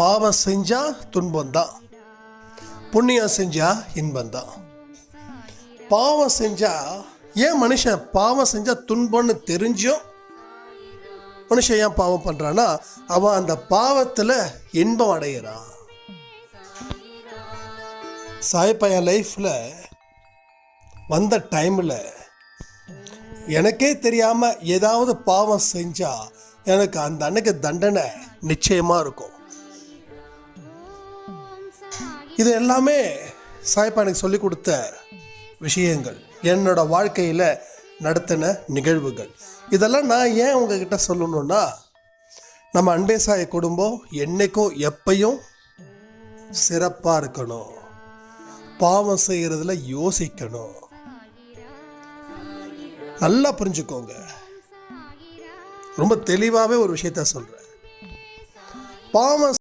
பாவம் செஞ்சா துன்பம்தான், புண்ணியம் செஞ்சா இன்பம்தான். பாவம் செஞ்சா ஏன் மனுஷன் பாவம் செஞ்சா துன்பம்னு தெரிஞ்சும் மனுஷன் ஏன் பாவம் பண்றான்னா, அவன் அந்த பாவத்துல இன்பம் அடைகிறான். சாயப்பா லைஃப்ல வந்த டைம்ல எனக்கே தெரியாம ஏதாவது பாவம் செஞ்சா எனக்கு அந்த அன்னைக்கு தண்டனை நிச்சயமா இருக்கும். இது எல்லாமே சாயப்பா எனக்கு சொல்லி கொடுத்த விஷயங்கள், என்னோட வாழ்க்கையில் நடத்தின நிகழ்வுகள். இதெல்லாம் நான் ஏன் உங்ககிட்ட சொல்லணும்னா, நம்ம அன்பே சாய் குடும்பம் என்னைக்கும் எப்பையும் சிறப்பாக இருக்கணும், பாவம் செய்கிறதுல யோசிக்கணும். நல்லா புரிஞ்சுக்கோங்க, ரொம்ப தெளிவாகவே ஒரு விஷயத்த சொல்கிறேன். பாவம்